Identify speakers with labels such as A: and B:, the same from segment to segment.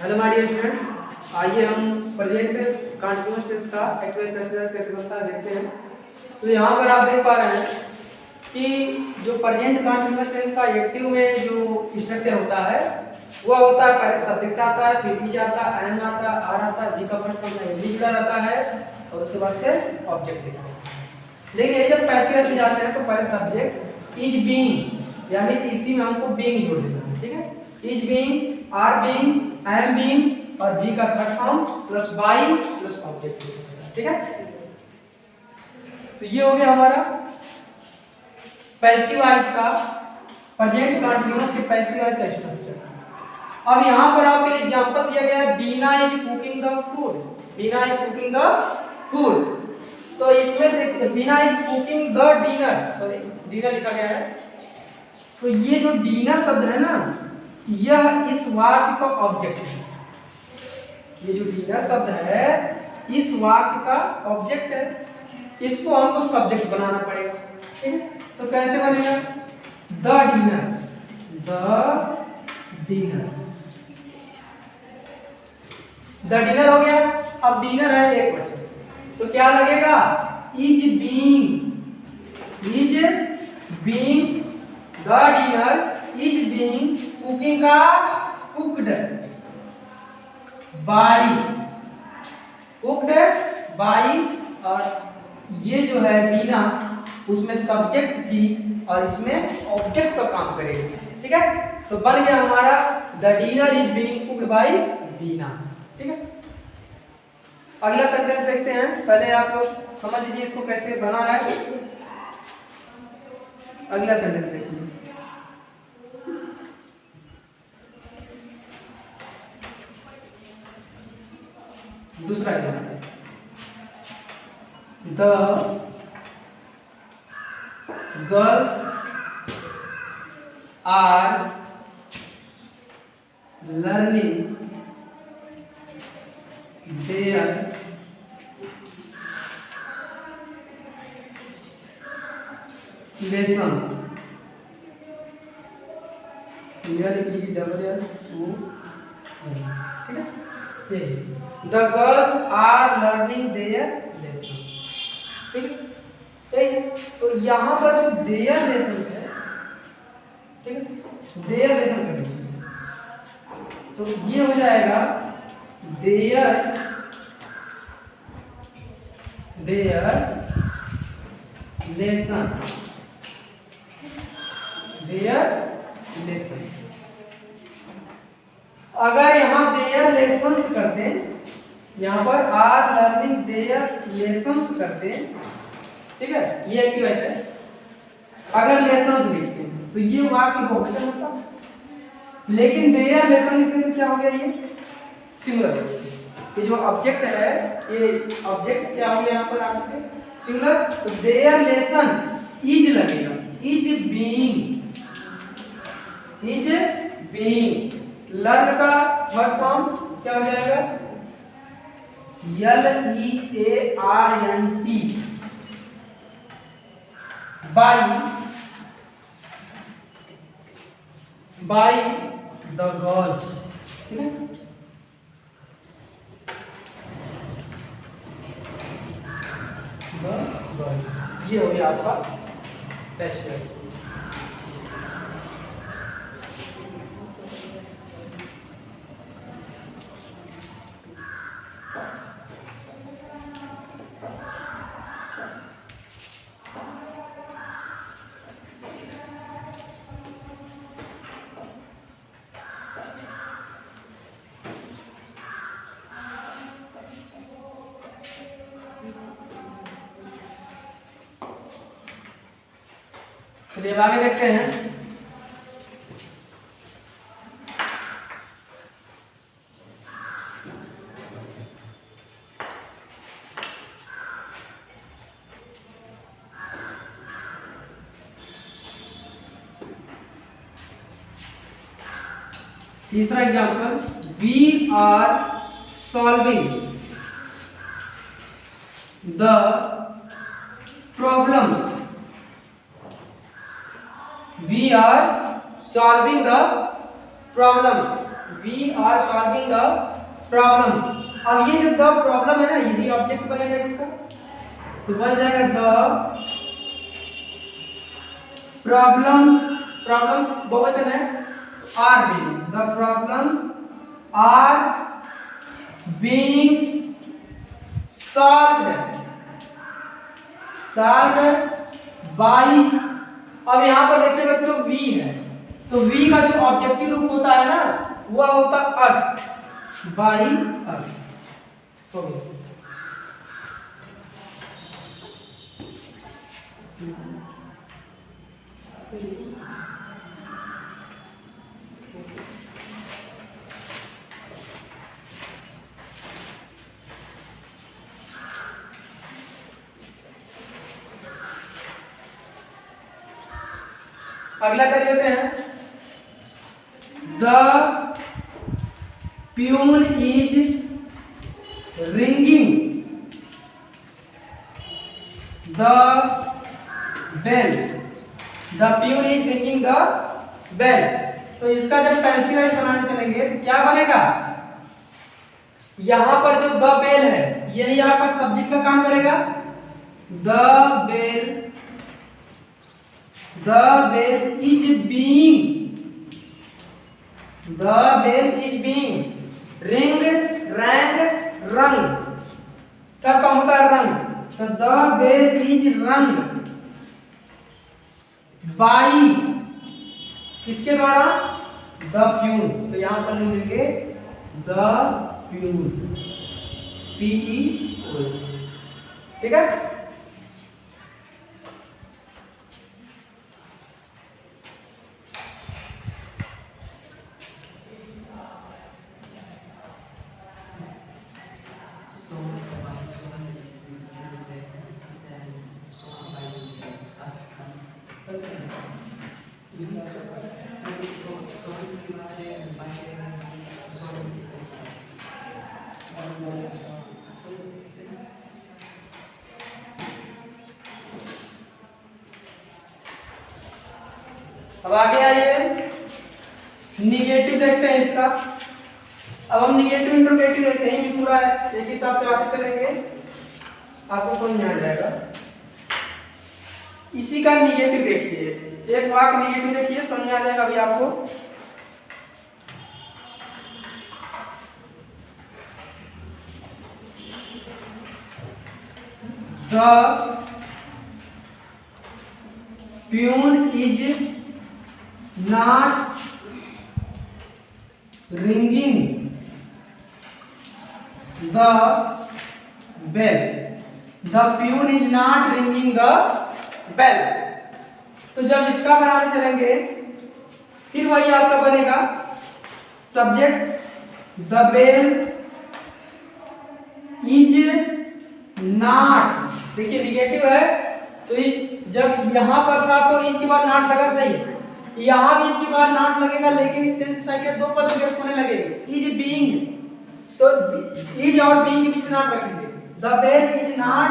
A: Hello my dear students, आइए हम present continuous tense का एक्टिव पैसेज कैसे बनता है देखते हैं। तो यहाँ पर आप देख पा रहे हैं कि जो प्रेजेंट कंटीन्यूअस टेंस का एक्टिव में जो स्ट्रक्चर होता है वह होता है, पहले सब्जेक्ट आता है, फिर इज आता है, एम आता है, आर आता है, बी का फर्स्ट फॉर्म में जुड़ा रहता है और उसके बाद से ऑब्जेक्ट। लेकिन ये जब पैसेज में जाते हैं तो पहले सब्जेक्ट इज बीइंग, यानी कि इसी में हमको बीइंग जोड़ देना है, ठीक है। Is being, are being, am being और बी का third form plus by plus object, ठीक है। तो ये हो गया हमारा पैसिव वॉइस का प्रेजेंट कंटीन्यूअस के पैसिव वॉइस का स्ट्रक्चर। अब यहाँ पर आपके लिए एग्जांपल दिया गया है, Beena is cooking the food, Beena is cooking the food. तो इसमें देखिए Beena is cooking the dinner, sorry dinner लिखा गया है। तो ये जो डिनर शब्द है ना, यह इस वाक्य का ऑब्जेक्ट है। ये जो डिनर शब्द है इस वाक्य का ऑब्जेक्ट है, इसको हमको सब्जेक्ट बनाना पड़ेगा, ठीक है। तो कैसे बनेगा? The dinner, the dinner, the dinner हो गया। अब डिनर है 1 बजे, तो क्या लगेगा? Is being, is being the dinner is being, cooking का कुक्ड बाई, कुक्ड बाई, और ये जो है बीना उसमें सब्जेक्ट थी और इसमें ऑब्जेक्ट का काम करेगी, ठीक है। तो बन गया हमारा the dinner is being cooked by Beena, ठीक है। अगला सेंटेंस देखते हैं, पहले आप लोग समझ लीजिए इसको कैसे बना है। अगला सेंटेंस देखिए, दूसरा example, the girls are learning their lessons, ठीक है। The girls are learning their lessons, ठीक है। तो यहाँ पर जो their lessons है, ठीक है, their lesson करेंगे तो ये हो जाएगा their lesson, their lesson। अगर यहाँ their lessons करते हैं, यहाँ पर आर लर्निंग देयर लेसन्स करते हैं, ठीक है, ये एक्टिव है। अगर लेसन्स लिखते हैं तो ये वाक्य बहुवचन होता है, लेकिन देयर लेसन लिखते हैं तो क्या हो गया? ये सिंगुलर। ये जो ऑब्जेक्ट है, ये ऑब्जेक्ट क्या हो गया यहाँ पर आपके? सिंगुलर। तो देयर लेसन इज लगेगा, is being, is being. Learn का वर्ब फॉर्म क्या हो जाएगा? LEARNT, by the girls, ठीक है। The girls, ये हो गया आपका पैसेज। चलिए अब आगे देखते हैं। तीसरा example, we are solving the problems, we are solving the problems, we are solving the problems. अब ये जो द प्रॉब्लम है ना, यही ऑब्जेक्ट बनेगा इसका, तो बन जाएगा द प्रॉब्लम्स। प्रॉब्लम्स बहुवचन है, are being, the problems are being solved by. अब यहाँ पर देखिए बच्चों वी है, तो वी का जो ऑब्जेक्टिव रूप होता है ना, वह होता अस, बाई अस। हो गया। अगला कर लेते हैं, the peon is ringing the bell. The peon is ringing the bell. तो इसका जब पेंसिलाइज बनाने चलेंगे तो क्या बनेगा, यहां पर जो द बेल है यही आपका सब्जेक्ट का काम करेगा। The bell is being, the bell is being, ring rang rung, क्या काम होता है रंग, तो the bell is rung by, किसके द्वारा, the pune। तो यहां पर लिख देंगे the pune, PE, ठीक है। अब आगे आइए, निगेटिव देखते हैं इसका। अब हम निगेटिव इंट्रोगेटिव देखते हैं, ये पूरा एक ही साथ आते चलेंगे, आपको समझ में आ जाएगा। इसी का निगेटिव देखिए, एक वाक्य निगेटिव देखिए, समझ में आ जाएगा अभी आपको। The peon is not ringing the bell, the peon is not ringing the bell। तो जब इसका बनाने चलेंगे फिर वही आपका बनेगा subject, the bell is not, देखिए निगेटिव है तो इस जब यहां पर था तो इसके बाद नॉट लगा, सही, यहां भी इसके बाद नॉट लगेगा, लेकिन इस टेंस साइड के दो पद व्यक्त होने लगेंगे, इज बीइंग, तो इज और बीइंग के बीच में नॉट रखेंगे। The bell is not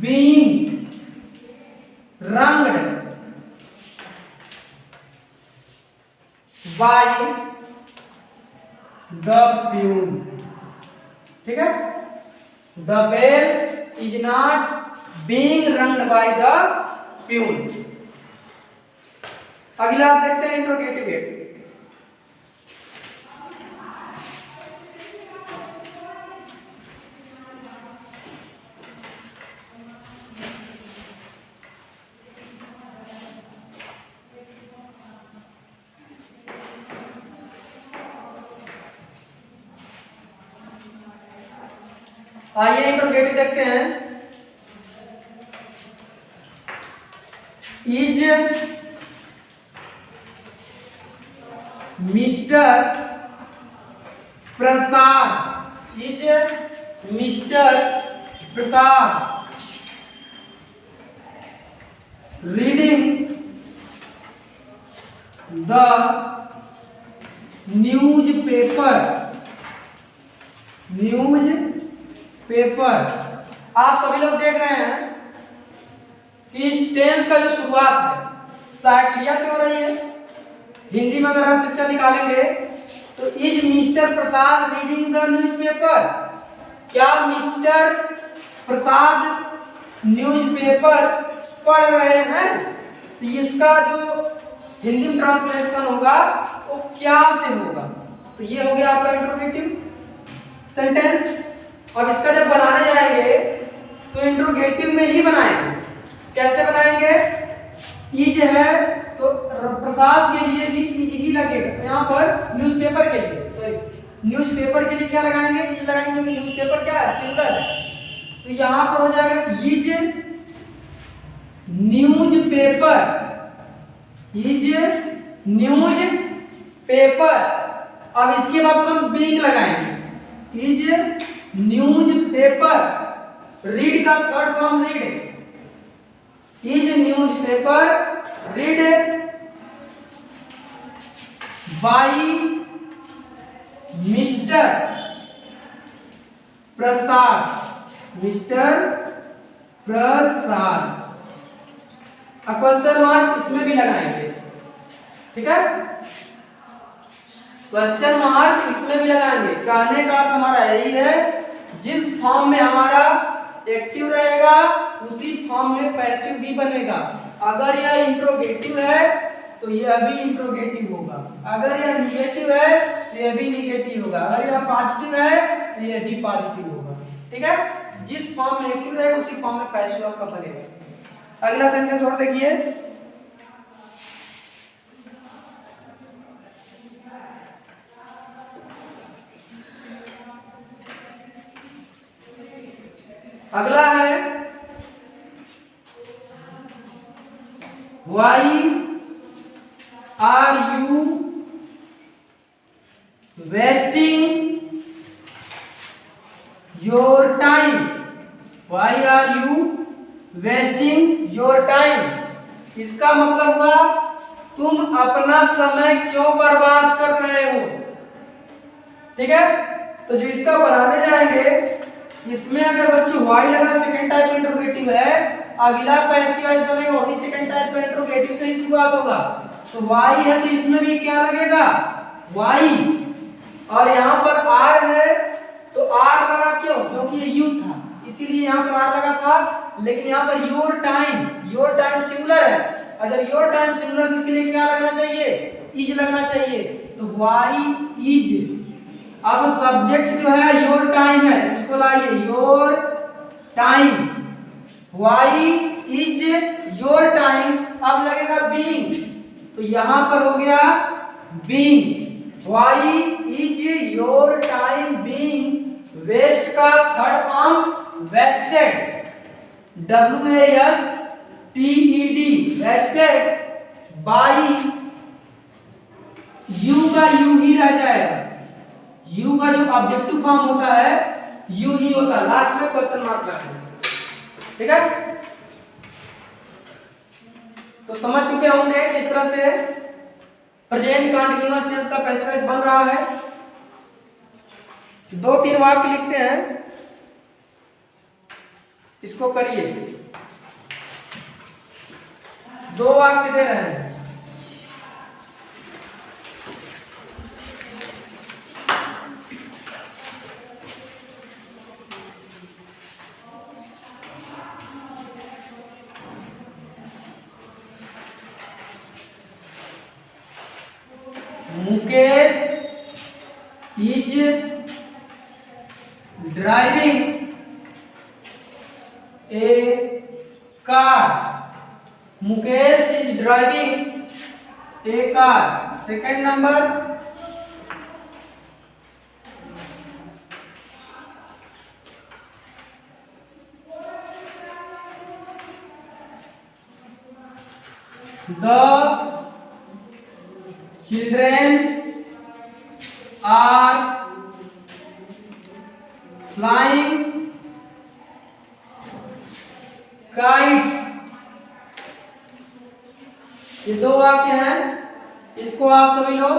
A: being ringed by the peon, ठीक है। The bell is not being ringed by the peon. अगला आप देखते हैं इंट्रोगेटिव। आइए इंट्रोगेटिव देखते हैं। Is mister Prasad, is mister Prasad reading the newspaper. आप सभी लोग देख रहे हैं कि इस टेंस का जो शुरुआत है साइक्लिया से हो रही है, हिंदी में अगर अर्थ इसका निकालेंगे तो is mister Prasad reading the newspaper, क्या मिस्टर प्रसाद न्यूज़पेपर पढ़ रहे हैं? तो इसका जो हिंदी में ट्रांसलेशन होगा वो क्या से होगा? तो ये हो गया आपका इंट्रोगेटिव सेंटेंस। अब इसका जब बनाने जाएंगे तो इंट्रोगेटिव में ही बनाएंगे। कैसे बनाएंगे? इज है तो प्रसाद के लिए भी इज ही लगेगा। यहाँ पर न्यूज़पेपर के लिए, सॉरी न्यूज़पेपर के लिए क्या लगाएंगे? इज लगाएंगे क्योंकि न्यूज़पेपर क्या है? सिंगुलर है। तो यहाँ पर हो जाएगा इज न्यूज़पेपर, इज न्यूज़पेपर। अब इसके बाद हम बीइंग लगाएंगे, इज न्यूज़पेपर। रीड का third form read, is newspaper read by mister Prasad, mister Prasad. Question mark इसमें भी लगाएंगे, ठीक है? क्वेश्चन मार्क इसमें भी लगाएंगे। कहने का अर्थ हमारा यही है, जिस फॉर्म में हमारा एक्टिव रहेगा उसी फॉर्म में पैसिव भी बनेगा। अगर यह इंट्रोगेटिव है तो यह भी इंट्रोगेटिव होगा, अगर यह निगेटिव है तो यह भी निगेटिव होगा, अगर यह पॉजिटिव है तो यह भी पॉजिटिव होगा, ठीक है? जिस फॉर्म में एक्टिव रहेगा उसी फॉर्म में पैसिव आपका बनेगा। अगला सेंटेंस और देखिए, अगला है why are you wasting your time, why are you wasting your time. इसका मतलब हुआ तुम अपना समय क्यों बर्बाद कर रहे हो, ठीक है? तो जो इसका बनाने जाएंगे इसमें अगर बच्चों वाई लगा सेकंड टाइप इंट्रोगेटिव है, अगला पैसिव वॉइस बनेगा वही सेकंड टाइप का इंट्रोगेटिव से ही शुरुआत होगा। तो वाई है तो इसमें भी क्या लगेगा? वाई। और यहाँ पर आर है तो आर लगा क्यों? क्योंकि ये यू था इसीलिए यहाँ पर आर लगा था। लेकिन यहाँ पर योर टाइम सिंगुलर है, और जब योर टाइम सिंगुलर इसके लिए क्या लगना चाहिए? इज लगना चाहिए। तो वाई इज। अब सब्जेक्ट जो है योर टाइम है, इसको लाइए your time, why is your time. अब लगेगा बीइंग, तो यहां पर हो गया being, why is your time being. Waste का third form wasted, WASTED, wasted by. You का यू ही रह जाएगा, यू का जो ऑब्जेक्टिव फॉर्म होता है यू ही होता है, लास्ट में क्वेश्चन मार्क लगाएंगे, ठीक है? तो समझ चुके होंगे किस तरह से प्रेजेंट कंटीन्यूअस टेंस का पैसिव वॉइस बन रहा है। 2-3 वाक्य लिखते हैं, इसको करिए। 2 वाक्य दे रहे हैं। Mukesh is driving A car, Mukesh is driving A car. Second number, the children are flying kites। ये 2 वाक्य हैं, इसको आप सभी लोग